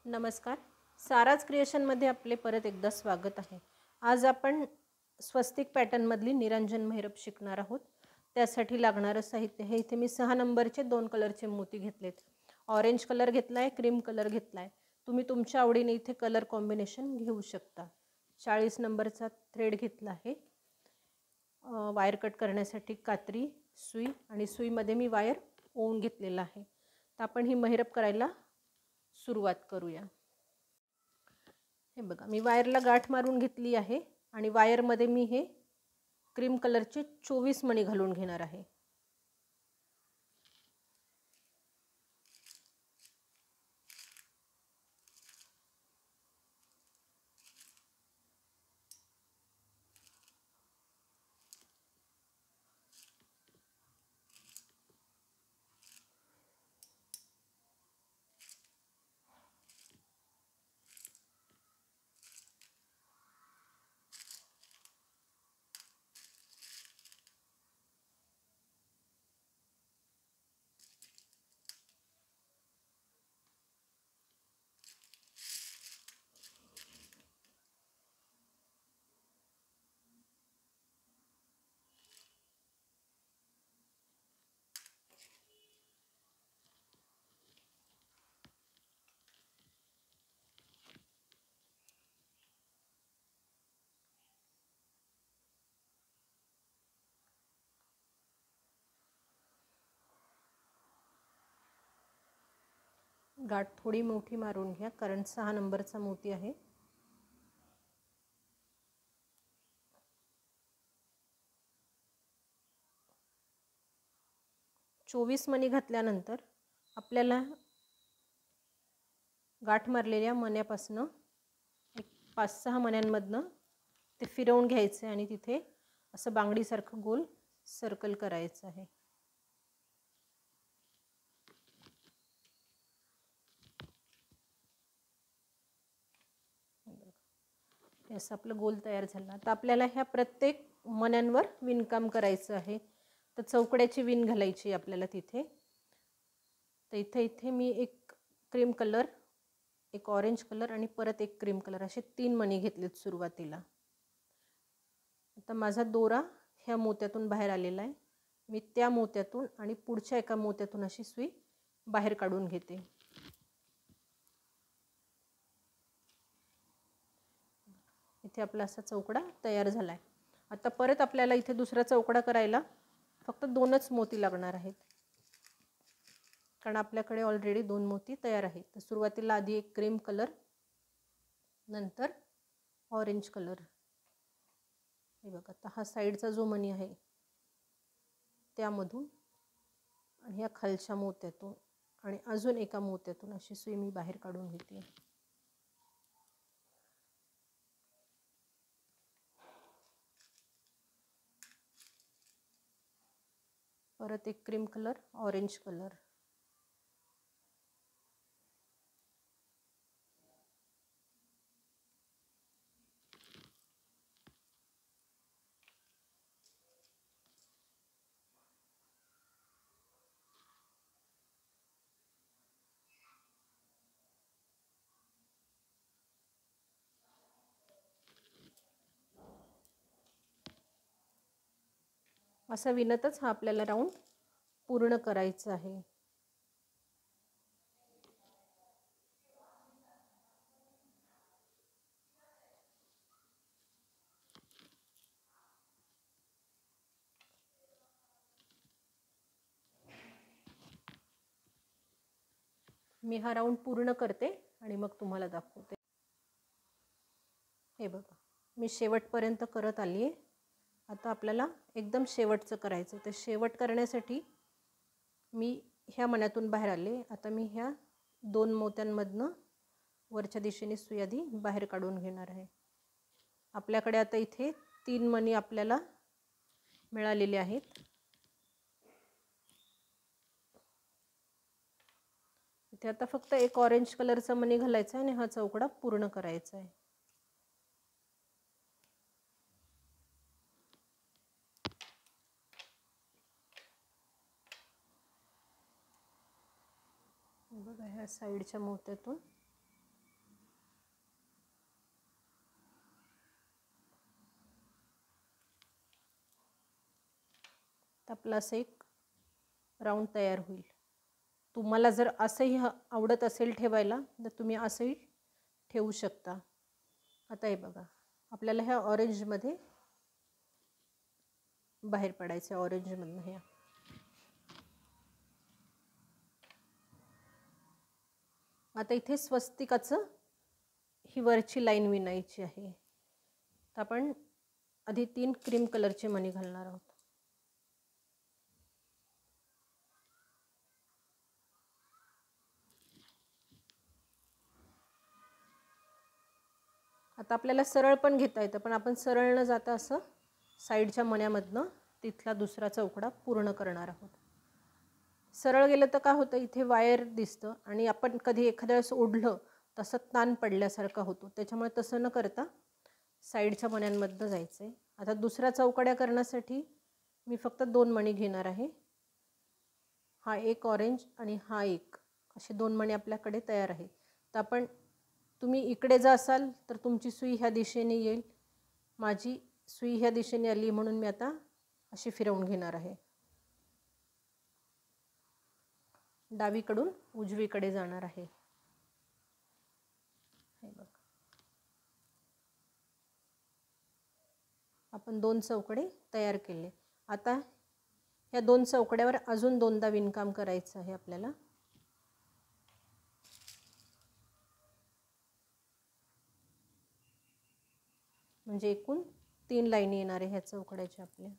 नमस्कार. साराज क्रिएशनमध्ये आपले परत एकदा स्वागत आहे. आज आपण स्वस्तिक पॅटर्नमधली निरंजन महिरप शिकणार आहोत. त्यासाठी लागणारं साहित्य हे इथे मी 6 नंबरचे 2 कलरचे मोती घेतलेत. ऑरेंज कलर घेतला आहे, क्रीम कलर घेतला आहे. तुम्ही तुमच्या आवडीने इथे कलर कॉम्बिनेशन घेऊ शकता. 40 नंबरचा थ्रेड घेतला आहे. वायर कट करण्यासाठी कात्री, सुई आणि सुईमध्ये मी वायर ओवून घेतलेला आहे. तर आपण ही महिरप करायला सुरुवात करूया. हे बघा, मी वायरला गाठ मारून घेतली आहे आणि वायरमध्ये मी हे क्रीम कलरचे 24 मणी घालून घेणार आहे. गाठ थोडी मोठी मारून घ्या कारण 6 नंबरचा मोती आहे. चोवीस मणी घातल्यानंतर आपल्याला गाठ मारलेल्या मण्यापासून एक 5-6 मण्यांमधनं ते फिरवून घ्यायचं आणि तिथे असं बांगडीसारखं गोल सर्कल करायचं आहे. असं आपलं गोल तयार झाला. आता आपल्याला ह्या प्रत्येक मण्यांवर विणकाम करायचं आहे. तर चौकड्याची विण घालायची आपल्याला तिथे. तर इथे मी एक क्रीम कलर, एक ऑरेंज कलर आणि परत एक क्रीम कलर असे 3 मणी घेतलेत सुरुवातीला. आता माझा दोरा ह्या मोत्यातून बाहेर आलेला आहे. मी त्या मोत्यातून आणि पुढच्या एका मोत्यातून अशी सुई बाहेर काढून घेते. इथे आपला असा चौकडा तयार झाला आहे. आता परत आपल्याला इथे दुसरा चौकडा करायला फक्त 2च मोती लागणार आहेत कारण आपल्याकडे ऑलरेडी 2 मोती तयार आहेत. तर सुरुवातीला आधी एक क्रीम कलर, नंतर ऑरेंज कलर. हे बघा, आता हा साईडचा जो मणी आहे त्यामधून आणि ह्या खालच्या मोत्यातून आणि अजून एका मोत्यातून अशी सुई मी बाहेर काढून घेते. परत एक क्रीम कलर, ऑरेंज कलर. असं विणतच हा आपल्याला राऊंड पूर्ण करायचा आहे. मी हा राऊंड पूर्ण करते आणि मग तुम्हाला दाखवते. हे बघा, मी शेवटपर्यंत करत आली आहे. आता आपल्याला एकदम शेवटचं करायचं. तर शेवट करण्यासाठी मी ह्या मण्यातून बाहेर आले. आता मी ह्या 2 मोत्यांमधनं वरच्या दिशेने सुई आधी बाहेर काढून घेणार आहे. आपल्याकडे आता इथे 3 मणी आपल्याला मिळालेले आहेत. इथे आता फक्त एक ऑरेंज कलरचा मणी घालायचा आहे आणि हा चौकडा पूर्ण करायचा आहे. बघा, ह्या साईडच्या मोत्यातून तर आपलं असं एक राऊंड तयार होईल. तुम्हाला जर असंही आवडत असेल ठेवायला तर तुम्ही असंही ठेवू शकता. आता हे बघा, आपल्याला ह्या ऑरेंजमध्ये बाहेर पडायचं आहे, ऑरेंजमधनं ह्या. आता इथे स्वस्तिकाचं ही वरची लाईन विणायची आहे. तर आपण आधी 3 क्रीम कलरचे मणी घालणार आहोत. आता आपल्याला सरळ पण घेता येतं, पण आपण सरळ न जाता असं साईडच्या मण्यामधनं तिथला दुसरा चौकडा पूर्ण करणार आहोत. सरळ गेलं तर काय होतं, इथे वायर दिसतं आणि आपण कधी एखाद्या वेळेस ओढलं तसं ताण पडल्यासारखा होतो. त्याच्यामुळे तसं न करता साईडच्या मण्यांमधनं जायचं आहे. आता दुसऱ्या चौकड्या करण्यासाठी मी फक्त 2 मणी घेणार आहे. हा एक ऑरेंज आणि हा एक, असे 2 मणी आपल्याकडे तयार आहेत. तर आपण, तुम्ही इकडे जर असाल तर तुमची सुई ह्या दिशेने येईल. माझी सुई ह्या दिशेने आली म्हणून मी आता अशी फिरवून घेणार आहे. डावीकडून उजवीकडे जाणार आहे. हे बघ, आपण 2 चौकडे तयार केले. आता ह्या 2 चौकड्यावर अजून 2दा विणकाम करायचं आहे आपल्याला. म्हणजे एकूण 3 लाईनी येणार आहे ह्या चौकड्याच्या आपल्या.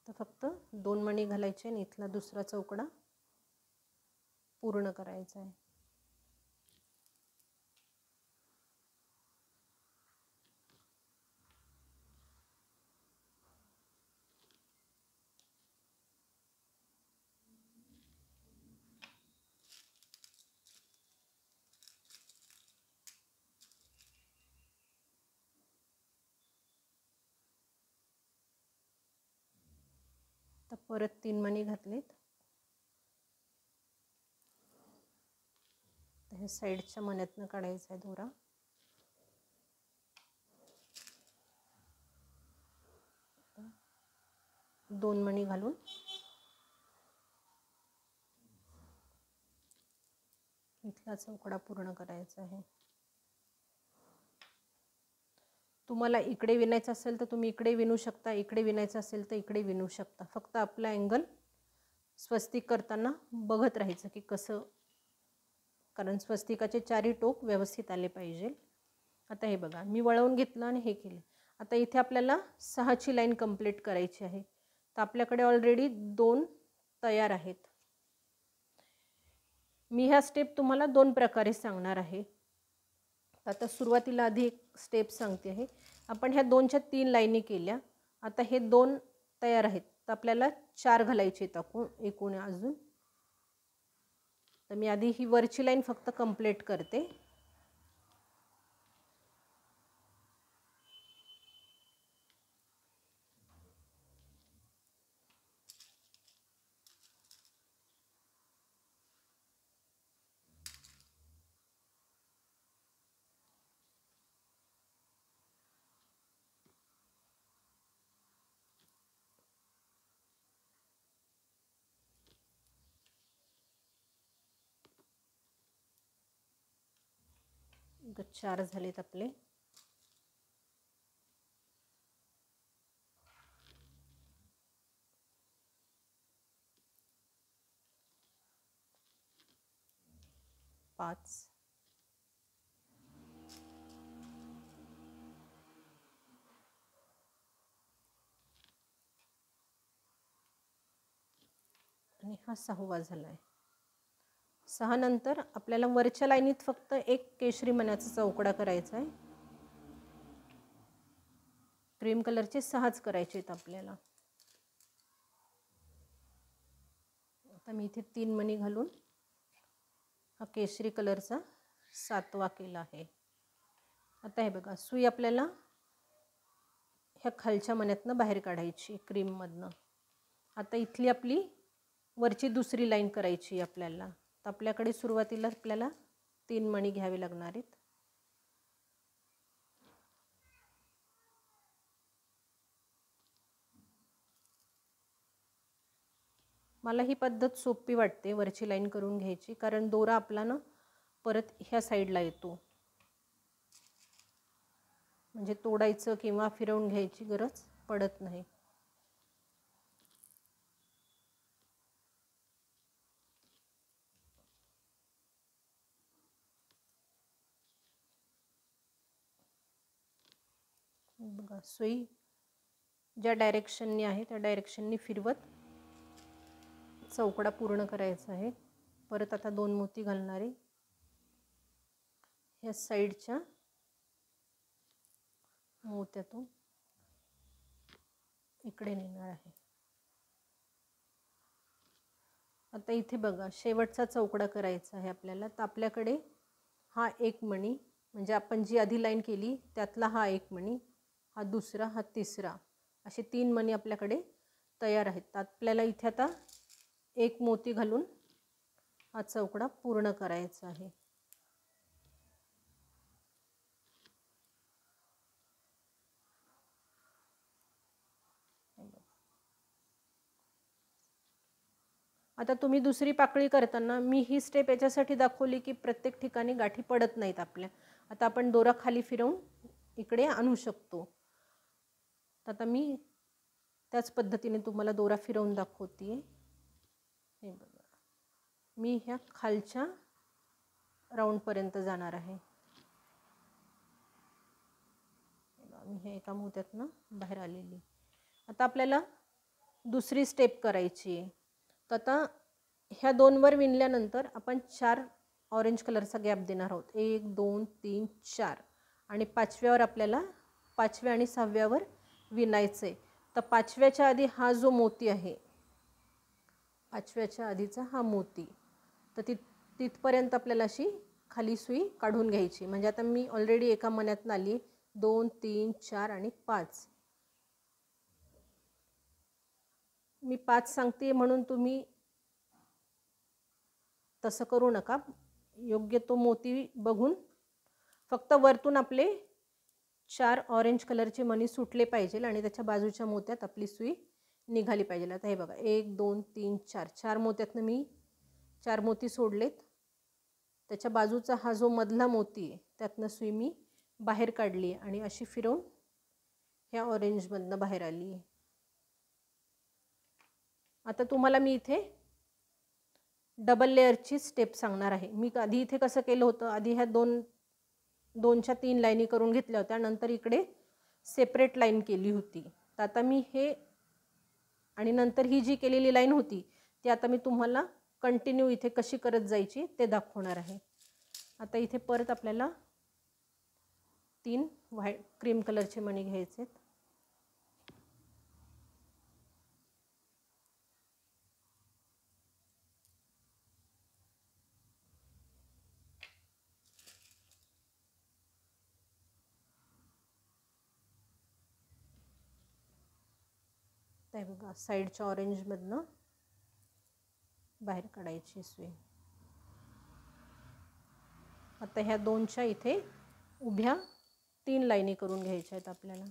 तर फक्त 2 मणी घालायचे आणि इथला दुसरा चौकडा पूर्ण करायचा आहे. तर परत 3 मणी घातलेत. तर हे साईडच्या मण्यातनं काढायचा आहे दोरा. दोन मणी घालून इथला चौकडा पूर्ण करायचा आहे. तुम्हाला इकडे विणायचं असेल तर तुम्ही इकडे विणू शकता, इकडे विणायचं असेल तर इकडे विणू शकता. फक्त आपला अँगल स्वस्तिक करताना बघत राहायचं की कसं, कारण स्वस्तिकाचे 4ही टोक व्यवस्थित आले पाहिजे. आता हे बघा, मी वळवून घेतलं आणि हे केलं. आता इथे आपल्याला 6ची लाईन कंप्लीट करायची आहे. तर आपल्याकडे ऑलरेडी 2 तयार आहेत. मी ह्या स्टेप तुम्हाला 2 प्रकारे सांगणार आहे. आता सुरुवातीला आधी एक स्टेप सांगते आहे. आपण ह्या 2च्या 3 लाईनी केल्या. आता हे 2 तयार आहेत, तर आपल्याला 4 घालायचे एकूण अजून. तर मी आधी ही वरची लाईन फक्त कंप्लीट करते. तर 4 झालेत आपले. पाच, आणि हा 6वा झाला आहे. 6 नंतर आपल्याला वरच्या लाईनीत फक्त एक केशरी मण्याचा चौकडा करायचा आहे. क्रीम कलरचे 6च करायचे आहेत आपल्याला. आता मी इथे 3 मणी घालून हा केशरी कलरचा 7वा केला आहे. आता हे बघा, सुई आपल्याला ह्या खालच्या मण्यातनं बाहेर काढायची क्रीममधनं. आता इथली आपली वरची दुसरी लाईन करायची आपल्याला. तर आपल्याकडे सुरुवातीला आपल्याला 3 मणी घ्यावे लागणार आहेत. मला ही पद्धत सोपी वाटते वरची लाईन करून घ्यायची, कारण दोरा आपला ना परत ह्या साईडला येतो, म्हणजे तोडायचं किंवा फिरवून घ्यायची गरज पडत नाही. बघा, सुई ज्या डायरेक्शननी आहे त्या डायरेक्शननी फिरवत चौकडा पूर्ण करायचा आहे. परत आता 2 मोती घालणारे ह्या साईडच्या मोत्यातून इकडे नेणार आहे. आता इथे बघा, शेवटचा चौकडा करायचा आहे आपल्याला. तर आपल्याकडे हा 1 मणी, म्हणजे आपण जी आधी लाईन केली त्यातला हा 1 मणी, हा दुसरा, हा तिसरा, असे 3 मणी आपल्याकडे तयार आहेत. तर आपल्याला इथे आता 1 मोती घालून हा चौकडा पूर्ण करायचा आहे. आता तुम्ही दुसरी पाकळी करताना मी ही स्टेप याच्यासाठी दाखवली की प्रत्येक ठिकाणी गाठी पडत नाहीत आपल्या. आता आपण दोरा खाली फिरवून इकडे आणू शकतो. आता मी त्याच पद्धतीने तुम्हाला दोरा फिरवून दाखवते. हे बघा, मी ह्या खालच्या राऊंडपर्यंत जाणार आहे. मी हे एका मोत्यातनं बाहेर आलेली. आता आपल्याला दुसरी स्टेप करायची आहे. तर आता ह्या 2 वर विणल्यानंतर आपण 4 ऑरेंज कलरचा गॅप देणार आहोत. 1 2 3 4 आणि 5व्यावर आपल्याला 5व्या आणि 6व्यावर विणायचं आहे. तर 5व्याच्या आधी हा जो मोती आहे, 5व्याच्या आधीचा हा मोती, तर तिथपर्यंत आपल्याला अशी खाली सुई काढून घ्यायची. म्हणजे आता मी ऑलरेडी एका मण्यातनं आली, 2 3 4 आणि 5. मी 5 सांगते म्हणून तुम्ही तसं करू नका. योग्य तो मोती बघून फक्त वरतून आपले 4 ऑरेंज कलरचे मणी सुटले पाहिजे आणि त्याच्या बाजूच्या मोत्यात आपली सुई निघाली पाहिजे. आता हे बघा, 1 2 3 4, 4 मोत्यातनं मी 4 मोती सोडलेत. त्याच्या बाजूचा हा जो मधला मोती आहे त्यातनं सुई मी बाहेर काढली आणि अशी फिरवून ह्या ऑरेंजमधनं बाहेर आली आहे. आता तुम्हाला मी इथे डबल लेअरची स्टेप सांगणार आहे. मी आधी इथे कसं केलं होतं, आधी ह्या 2च्या 3 लाईनी करून घेतल्या होत्या, नंतर इकडे सेपरेट लाईन केली होती. तर आता मी हे आणि नंतर ही जी केलेली लाईन होती ती आता मी तुम्हाला कंटिन्यू इथे कशी करत जायची ते दाखवणार आहे. आता इथे परत आपल्याला 3 व्हाईट क्रीम कलरचे मणी घ्यायचे आहेत. ते बघा, साईडच्या ऑरेंजमधनं बाहेर काढायची सुई. आता ह्या 2च्या इथे उभ्या 3 लाईनी करून घ्यायच्या आहेत आपल्याला.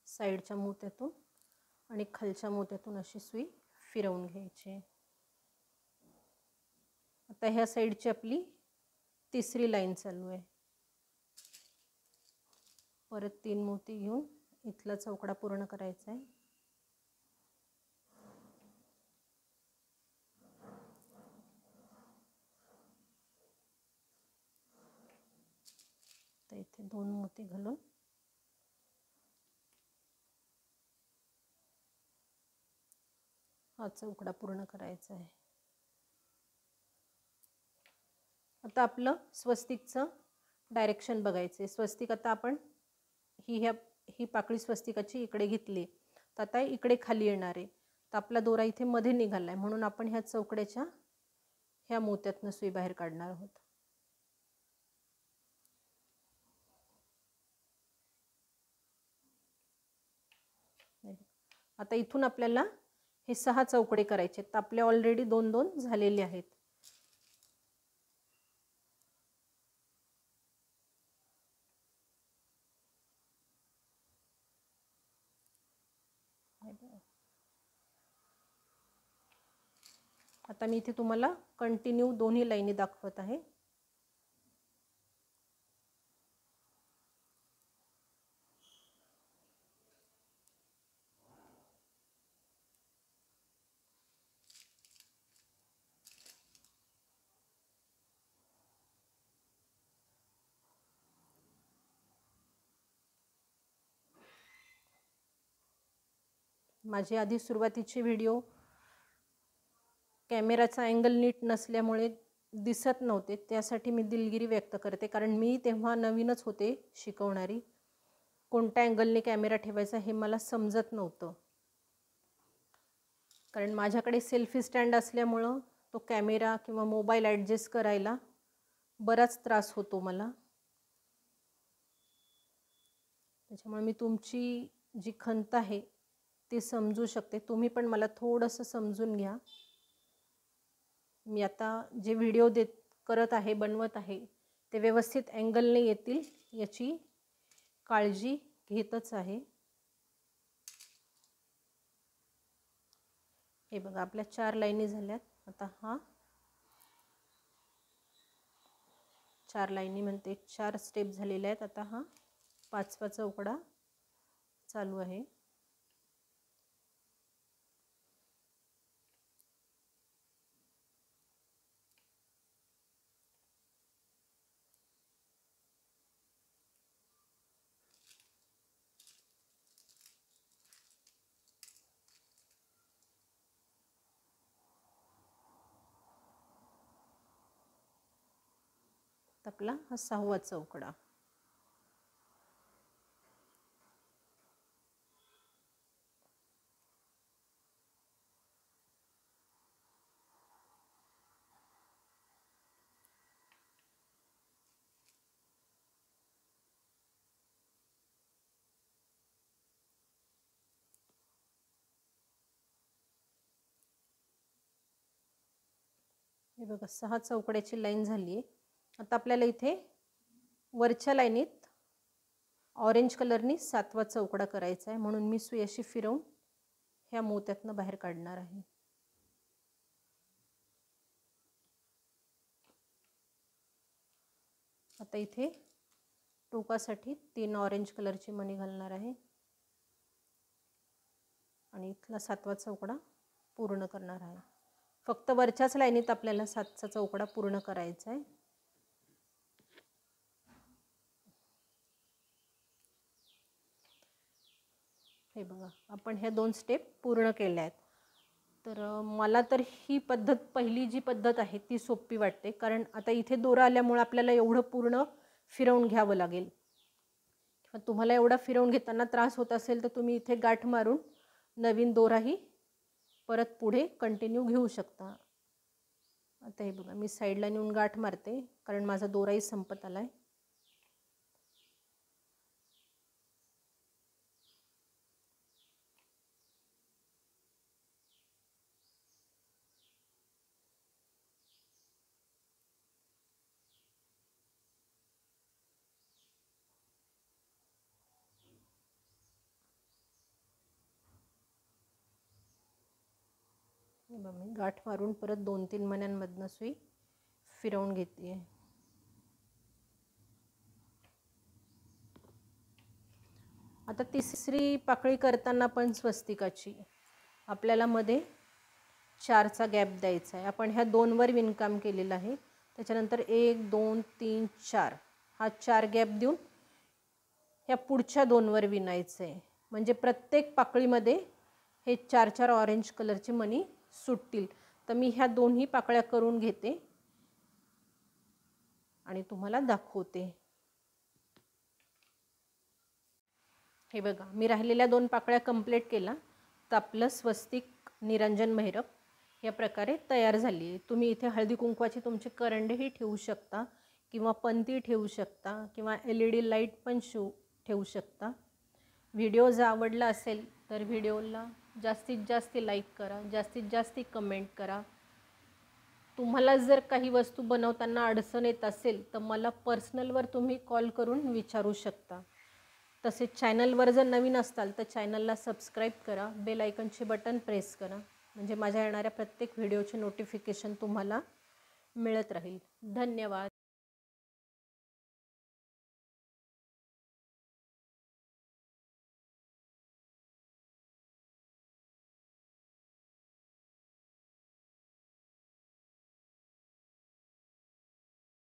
साईडच्या मोत्यातून आणि खालच्या मोत्यातून अशी सुई फिरवून घ्यायची. आता ह्या साईडची आपली तिसरी लाईन चालू आहे. परत 3 मोती घेऊन इथला चौकडा पूर्ण करायचा आहे. आता इथे 2 मोती घालून हा चौकडा पूर्ण करायचा आहे. आता आपलं स्वस्तिकचं डायरेक्शन बघायचं आहे. स्वस्तिक आता आपण ही पाकळी स्वस्तिकाची इकडे घेतली, तर आता इकडे खाली येणार आहे. तर आपला दोरा इथे मध्ये निघाला आहे, म्हणून आपण ह्या चौकड्याच्या ह्या मोत्यातनं सुई बाहेर काढणार आहोत. आता इथून आपल्याला हे 6 चौकडे करायचे. तर आपले ऑलरेडी 2-2 झालेले आहेत. आता मी इथे तुम्हाला कंटिन्यू दोन्ही लाईनी दाखवत आहे. माझे आधी सुरुवातीचे व्हिडिओ कॅमेराचा अँगल नीट नसल्यामुळे दिसत नव्हते, त्यासाठी मी दिलगिरी व्यक्त करते. कारण मी तेव्हा नवीनच होते शिकवणारी. कोणत्या अँगलने कॅमेरा ठेवायचा हे मला समजत नव्हतं. कारण माझ्याकडे सेल्फी स्टँड असल्यामुळं तो कॅमेरा किंवा मोबाईल ॲडजस्ट करायला बराच त्रास होतो मला. त्याच्यामुळे मी तुमची जी खंत आहे ती समजू शकते. तुम्ही पण मला थोडंसं समजून घ्या. मी आता जे व्हिडिओ करत आहे, बनवत आहे, ते व्यवस्थित अँगलने येतील याची काळजी घेतच आहे. हे बघा, आपल्या 4 लाईनी झाल्यात. आता हा 4 लाईनी म्हणते 4 स्टेप झालेल्या आहेत. आता हा 5वा चौकडा चालू आहे. आपला हा 6वा चौकडा. हे बघा, 6 चौकड्याची लाईन झाली आहे. आता आपल्याला इथे वरच्या लाईनीत ऑरेंज कलरनी 7वा चौकडा करायचा आहे, म्हणून मी सुई अशी फिरवून ह्या मोत्यातनं बाहेर काढणार आहे. आता इथे टोकासाठी 3 ऑरेंज कलरची मणी घालणार आहे आणि इथला 7वा चौकडा पूर्ण करणार आहे. फक्त वरच्याच लाईनीत आपल्याला 7चा चौकडा पूर्ण करायचा आहे. हे बघा, आपण ह्या 2 स्टेप पूर्ण केल्या आहेत. तर मला तर ही पद्धत, पहिली जी पद्धत आहे ती सोपी वाटते. कारण आता इथे दोरा आल्यामुळे आपल्याला एवढं पूर्ण फिरवून घ्यावं लागेल. किंवा तुम्हाला एवढा फिरवून घेताना त्रास होत असेल तर तुम्ही इथे गाठ मारून नवीन दोराही परत पुढे कंटिन्यू घेऊ शकता. आता हे बघा, मी साईडला नेऊन गाठ मारते कारण माझा दोराही संपत आलाय. मी गाठ मारून परत 2-3 मण्यांमधनं सुई फिरवून घेते. आता तिसरी पाकळी करताना पण स्वस्तिकाची आपल्याला मध्ये 4चा गॅप द्यायचा आहे. आपण ह्या 2वर विणकाम केलेलं आहे. त्याच्यानंतर 1, 2, 3, 4 हा 4 गॅप देऊन ह्या पुढच्या 2वर विणायचं आहे. म्हणजे प्रत्येक पाकळीमध्ये हे 4-4 ऑरेंज कलरचे मणी सुटतील. तर मी ह्या दोन्ही पाकळ्या करून घेते आणि तुम्हाला दाखवते. हे बघा, मी राहिलेल्या 2 पाकळ्या कंप्लीट केला तर आपलं स्वस्तिक निरंजन मैरप या प्रकारे तयार झाली आहे. तुम्ही इथे हळदी कुंकवाची तुमचे करंडेही ठेवू शकता किंवा पंती ठेवू शकता किंवा LED लाईट पण ठेवू शकता. व्हिडिओ जर आवडला असेल तर व्हिडिओला जास्तीत जास्त लाईक करा, जास्तीत जास्त कमेंट करा. तुम्हाला जर काही वस्तू बनवताना अडचण येत असेल तर मला पर्सनलवर तुम्ही कॉल करून विचारू शकता. तसेच चॅनलवर जर नवीन असाल तर चॅनलला सबस्क्राईब करा, बेल आयकॉनचे बटन प्रेस करा, म्हणजे माझ्या येणाऱ्या प्रत्येक व्हिडिओचे नोटिफिकेशन तुम्हाला मिळत राहील. धन्यवाद.